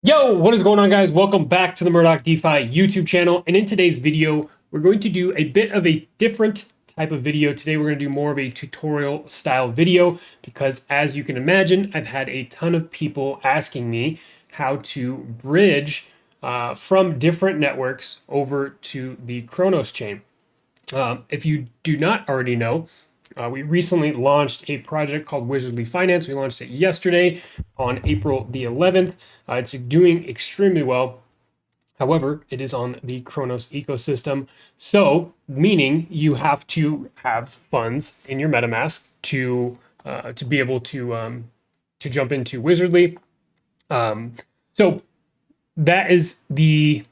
Yo, what is going on, guys? Welcome back to the Murdoch DeFi YouTube channel. And in today's video, we're going to do a bit of a different type of video. Today, we're going to do more of a tutorial style video because, as you can imagine, I've had a ton of people asking me how to bridge from different networks over to the Cronos chain. If you do not already know, we recently launched a project called Wizardly Finance. We launched it yesterday on April the 11th. It's doing extremely well. However, it is on the Cronos ecosystem. So, meaning you have to have funds in your MetaMask to be able to jump into Wizardly. So that is the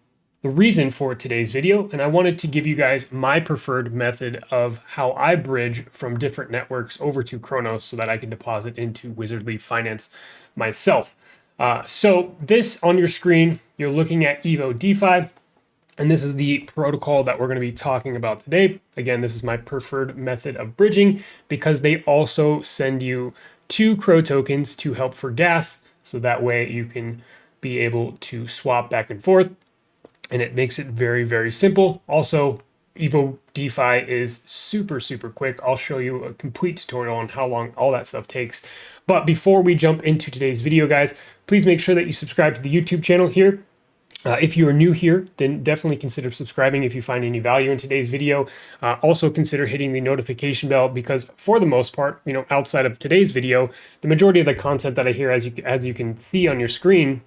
reason for today's video, and I wanted to give you guys my preferred method of how I bridge from different networks over to Cronos so that I can deposit into Wizardly Finance myself. So this on your screen, you're looking at Evo DeFi, and this is the protocol that we're going to be talking about today. Again, this is my preferred method of bridging because they also send you 2 Crow tokens to help for gas, so that way you can be able to swap back and forth. And it makes it very, very simple. Also, Evo DeFi is super, super quick. I'll show you a complete tutorial on how long all that stuff takes. But before we jump into today's video, guys, please make sure that you subscribe to the YouTube channel here. If you are new here, then definitely consider subscribing if you find any value in today's video. Also consider hitting the notification bell because for the most part, outside of today's video, the majority of the content that I hear, as you can see on your screen,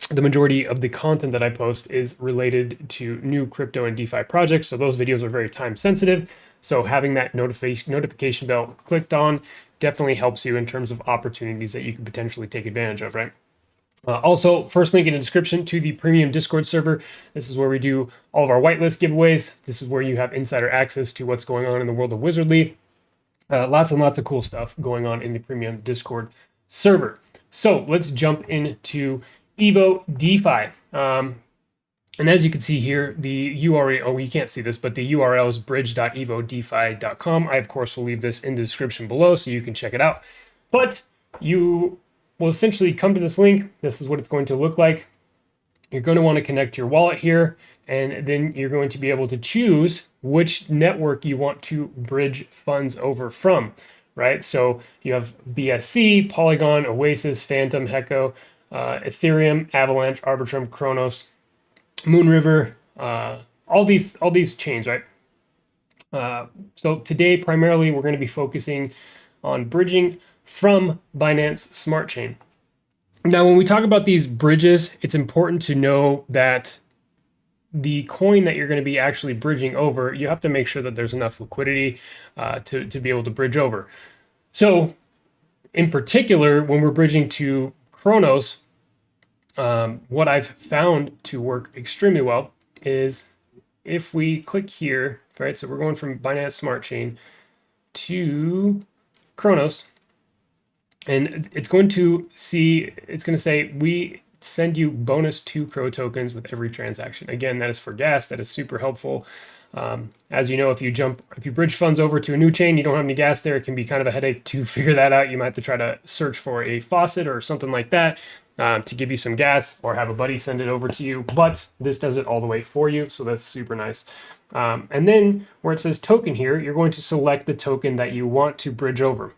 the majority of the content that I post is related to new crypto and DeFi projects. So those videos are very time sensitive. So having that notification bell clicked on definitely helps you in terms of opportunities that you can potentially take advantage of, right? Also, first link in the description to the premium Discord server. This is where we do all of our whitelist giveaways. This is where you have insider access to what's going on in the world of Wizardly. Lots and lots of cool stuff going on in the premium Discord server. So let's jump into Evo DeFi. And as you can see here, the URL, oh, you can't see this, but the URL is bridge.evodefi.com. I, of course, will leave this in the description below so you can check it out. But you will essentially come to this link. This is what it's going to look like. You're going to want to connect your wallet here, and then you're going to be able to choose which network you want to bridge funds over from, right? So you have BSC, Polygon, Oasis, Phantom, Hecko, Ethereum, Avalanche, Arbitrum, Cronos, Moonriver, all these chains, right? So today, primarily, we're going to be focusing on bridging from Binance Smart Chain. Now, when we talk about these bridges, it's important to know that the coin that you're going to be actually bridging over, you have to make sure that there's enough liquidity to be able to bridge over. So, in particular, when we're bridging to Cronos, what I've found to work extremely well is if we click here, right? So we're going from Binance Smart Chain to Cronos, and it's going to say, we send you bonus 2 Crow tokens with every transaction. Again, that is for gas. That is super helpful. As you know, if you bridge funds over to a new chain, you don't have any gas there. It can be kind of a headache to figure that out. You might have to try to search for a faucet or something like that to give you some gas, or have a buddy send it over to you. But this does it all the way for you, so that's super nice. And then where it says token here, you're going to select the token that you want to bridge over.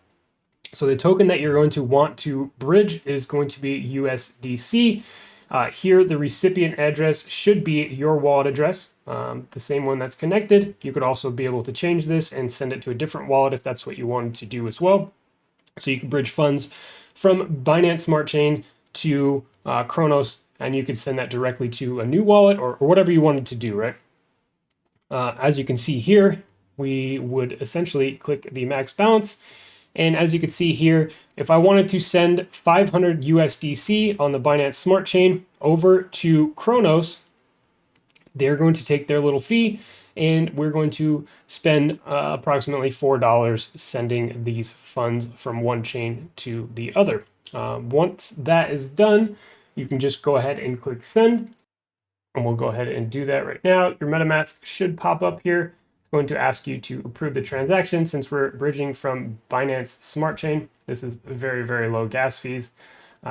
So the token that you're going to want to bridge is going to be USDC. Here, the recipient address should be your wallet address, the same one that's connected. You could also be able to change this and send it to a different wallet if that's what you wanted to do as well. So you can bridge funds from Binance Smart Chain to Cronos, and you could send that directly to a new wallet or whatever you wanted to do, right? As you can see here, we would essentially click the max balance. And as you can see here, if I wanted to send 500 USDC on the Binance Smart Chain over to Cronos, they're going to take their little fee, and we're going to spend approximately $4 sending these funds from one chain to the other. Once that is done, you can just go ahead and click send, and we'll go ahead and do that right now. Your MetaMask should pop up here. Going to ask you to approve the transaction. Since we're bridging from Binance Smart Chain, this is very, very low gas fees.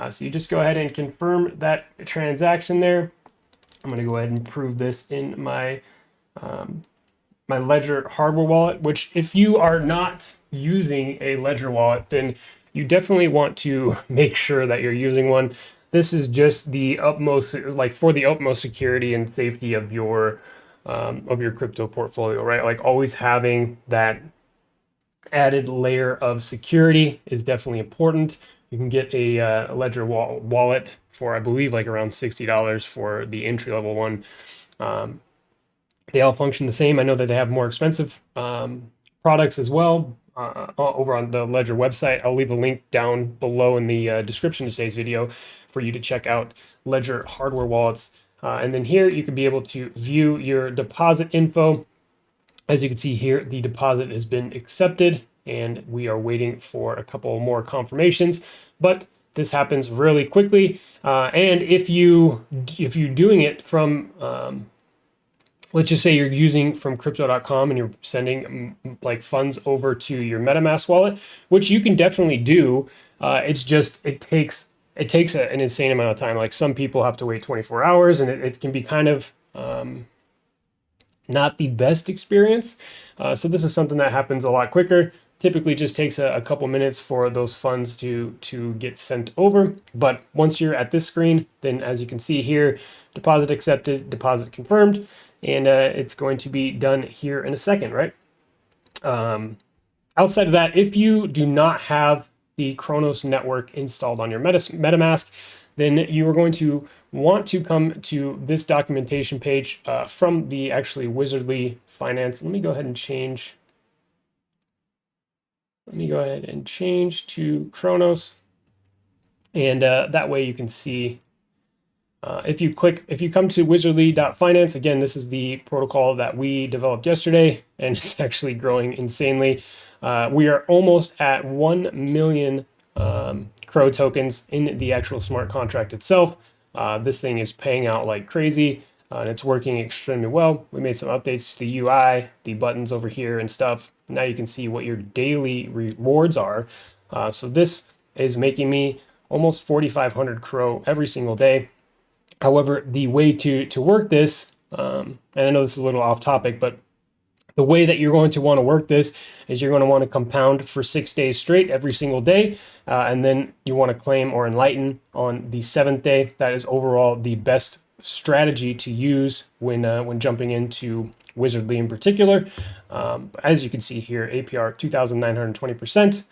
So you just go ahead and confirm that transaction there. I'm going to go ahead and prove this in my my Ledger hardware wallet, which if you are not using a Ledger wallet, then you definitely want to make sure that you're using one. This is just the utmost, like for the utmost security and safety of your crypto portfolio, right? Like always having that added layer of security is definitely important. You can get a Ledger wallet for, I believe, like around $60 for the entry level one. They all function the same. I know that they have more expensive products as well over on the Ledger website. I'll leave a link down below in the description of today's video for you to check out Ledger hardware wallets. And then here you can be able to view your deposit info. As you can see here, the deposit has been accepted and we are waiting for a couple more confirmations, but this happens really quickly. And if you're doing it from, let's just say you're using from crypto.com and you're sending like funds over to your MetaMask wallet, which you can definitely do. It's just, it takes an insane amount of time. Like some people have to wait 24 hours and it can be kind of, not the best experience. So this is something that happens a lot quicker. Typically just takes a couple minutes for those funds to get sent over. But once you're at this screen, then as you can see here, deposit accepted, deposit confirmed, and it's going to be done here in a second, right? Outside of that, if you do not have the Cronos network installed on your MetaMask, then you are going to want to come to this documentation page from the actually Wizardly Finance. Let me go ahead and change. Let me go ahead and change to Cronos. And that way you can see if you come to wizardly.finance, again, this is the protocol that we developed yesterday, and it's actually growing insanely. We are almost at 1 million Crow tokens in the actual smart contract itself. This thing is paying out like crazy, and it's working extremely well. We made some updates to the UI, the buttons over here and stuff. Now you can see what your daily rewards are. So this is making me almost 4,500 Crow every single day. However, the way to work this, and I know this is a little off topic, but the way that you're going to want to work this is you're going to want to compound for 6 days straight every single day. And then you want to claim or enlighten on the 7th day. That is overall the best strategy to use when jumping into Wizardly in particular. As you can see here, APR 2,920%.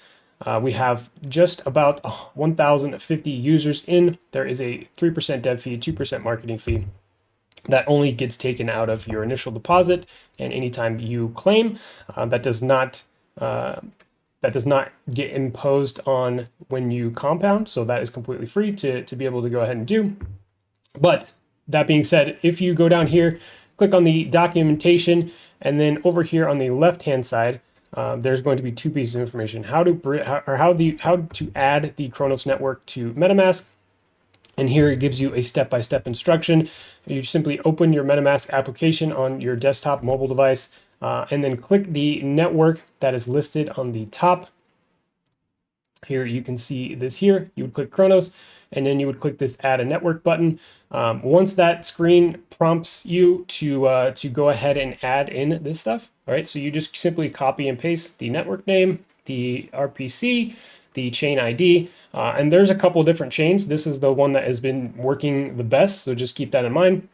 We have just about 1,050 users in. There is a 3% dev fee, 2% marketing fee. That only gets taken out of your initial deposit, and anytime you claim, that does not get imposed on when you compound. So that is completely free to be able to go ahead and do. But that being said, if you go down here, click on the documentation, and then over here on the left-hand side, there's going to be 2 pieces of information: how to add the Cronos network to MetaMask. And here it gives you a step-by-step instruction. You simply open your MetaMask application on your desktop mobile device, and then click the network that is listed on the top. Here you can see this here. You would click Cronos, and then you would click this Add a Network button. Once that screen prompts you to go ahead and add in this stuff, all right, so you just simply copy and paste the network name, the RPC, the chain ID, and there's a couple different chains. This is the one that has been working the best, so just keep that in mind.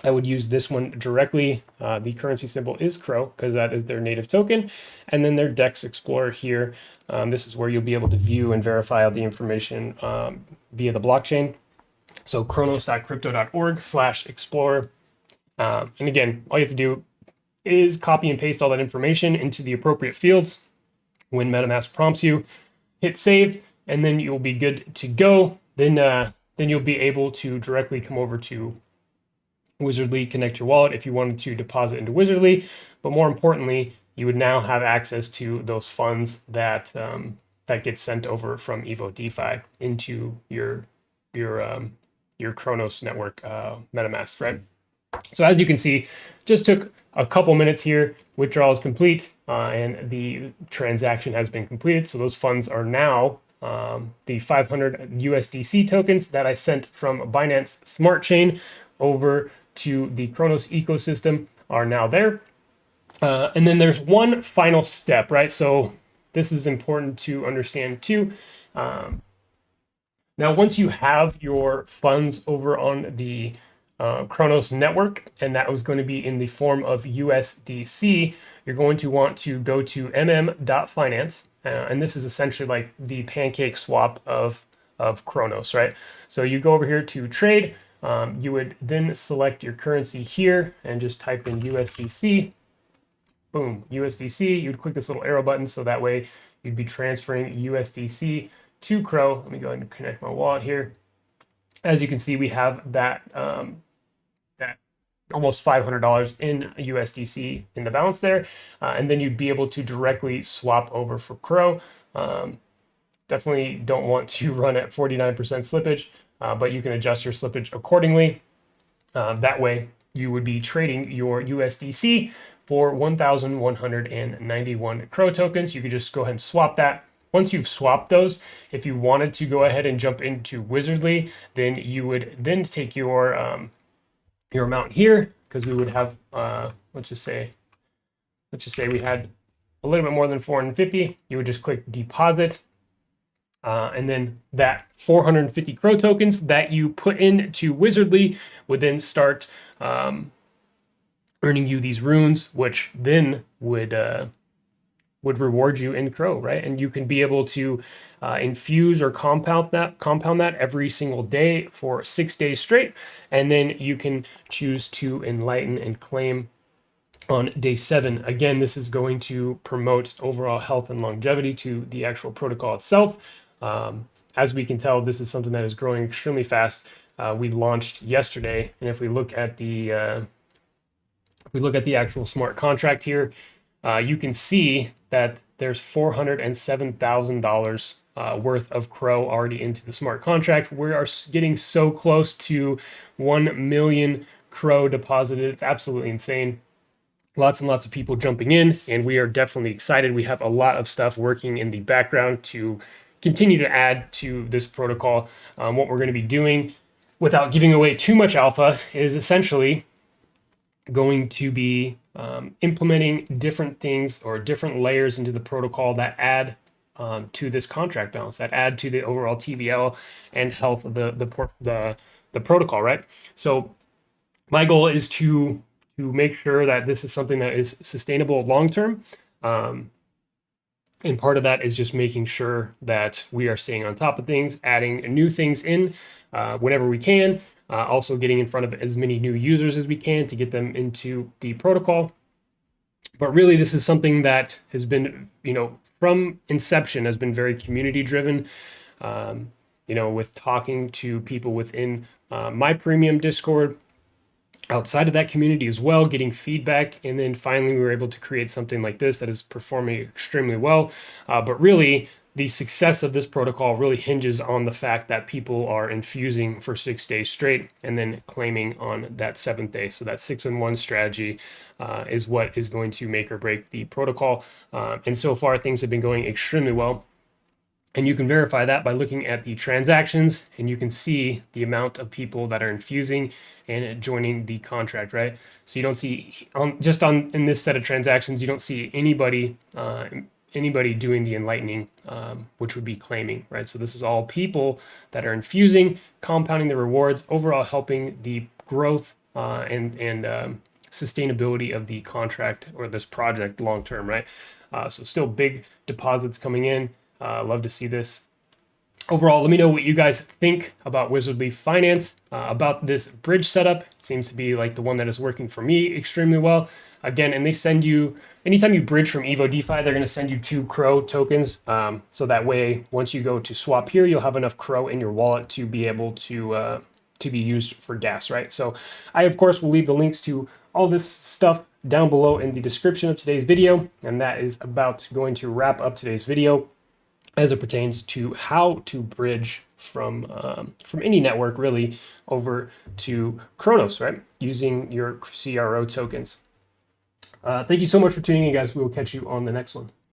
I would use this one directly. The currency symbol is Crow because that is their native token, and then their DEX Explorer here. This is where you'll be able to view and verify all the information via the blockchain. So kronos.crypto.org/explorer. And again, all you have to do is copy and paste all that information into the appropriate fields. When MetaMask prompts you, hit save, and then you'll be good to go. Then you'll be able to directly come over to Wizardly, connect your wallet if you wanted to deposit into Wizardly. But more importantly, you would now have access to those funds that get sent over from Evo DeFi into your Cronos network MetaMask, right? So as you can see, just took a couple minutes here. Withdrawal is complete, and the transaction has been completed. So those funds are now the 500 USDC tokens that I sent from Binance Smart Chain over to the Cronos ecosystem are now there. And then there's one final step, right? So this is important to understand too. Now, once you have your funds over on the Cronos network, and that was going to be in the form of USDC, you're going to want to go to mm.finance. And this is essentially like the pancake swap of Cronos, right? So you go over here to trade. You would then select your currency here and just type in USDC. Boom, USDC. You'd click this little arrow button so that way you'd be transferring USDC to Crow. Let me go ahead and connect my wallet here. As you can see, we have that that almost $500 in USDC in the balance there, and then you'd be able to directly swap over for Crow. Definitely don't want to run at 49% slippage, but you can adjust your slippage accordingly. That way, you would be trading your USDC for 1,191 Crow tokens. You could just go ahead and swap that. Once you've swapped those, if you wanted to go ahead and jump into Wizardly, then you would then take your amount here, because we would have let's just say we had a little bit more than 450. You would just click deposit, and then that 450 Crow tokens that you put into Wizardly would then start earning you these runes, which then would reward you in Crow, right? And you can be able to infuse or compound that every single day for 6 days straight, and then you can choose to enlighten and claim on day 7. Again, this is going to promote overall health and longevity to the actual protocol itself. As we can tell, this is something that is growing extremely fast. We launched yesterday, and if we look at the actual smart contract here, you can see that there's $407,000 worth of Crow already into the smart contract. We are getting so close to 1 million Crow deposited. It's absolutely insane. Lots and lots of people jumping in, and we are definitely excited. We have a lot of stuff working in the background to continue to add to this protocol. What we're going to be doing, without giving away too much alpha, is essentially going to be implementing different things or different layers into the protocol that add to this contract balance, that add to the overall TVL and health of the protocol, right? So my goal is to make sure that this is something that is sustainable long term. And part of that is just making sure that we are staying on top of things, adding new things in whenever we can, also getting in front of as many new users as we can to get them into the protocol. But really, this is something that has been, from inception, has been very community driven. With talking to people within my premium Discord, outside of that community as well, getting feedback, and then finally we were able to create something like this that is performing extremely well. But really, the success of this protocol really hinges on the fact that people are infusing for 6 days straight and then claiming on that 7th day. So that 6-in-1 strategy is what is going to make or break the protocol. And so far, things have been going extremely well. And you can verify that by looking at the transactions, and you can see the amount of people that are infusing and joining the contract, right? So you don't see in this set of transactions, you don't see anybody doing the enlightening, which would be claiming, right? So this is all people that are infusing, compounding the rewards, overall helping the growth and sustainability of the contract or this project long term, right? So still big deposits coming in. Love to see this. Overall, let me know what you guys think about Wizardly Finance, about this bridge setup. It seems to be like the one that is working for me extremely well. Again, and they send you, anytime you bridge from Evo DeFi, they're going to send you 2 Crow tokens. So that way, once you go to swap here, you'll have enough Crow in your wallet to be able to be used for gas, right? So I, of course, will leave the links to all this stuff down below in the description of today's video. And that is about going to wrap up today's video as it pertains to how to bridge from any network really over to Cronos, right? Using your CRO tokens. Thank you so much for tuning in, guys. We will catch you on the next one.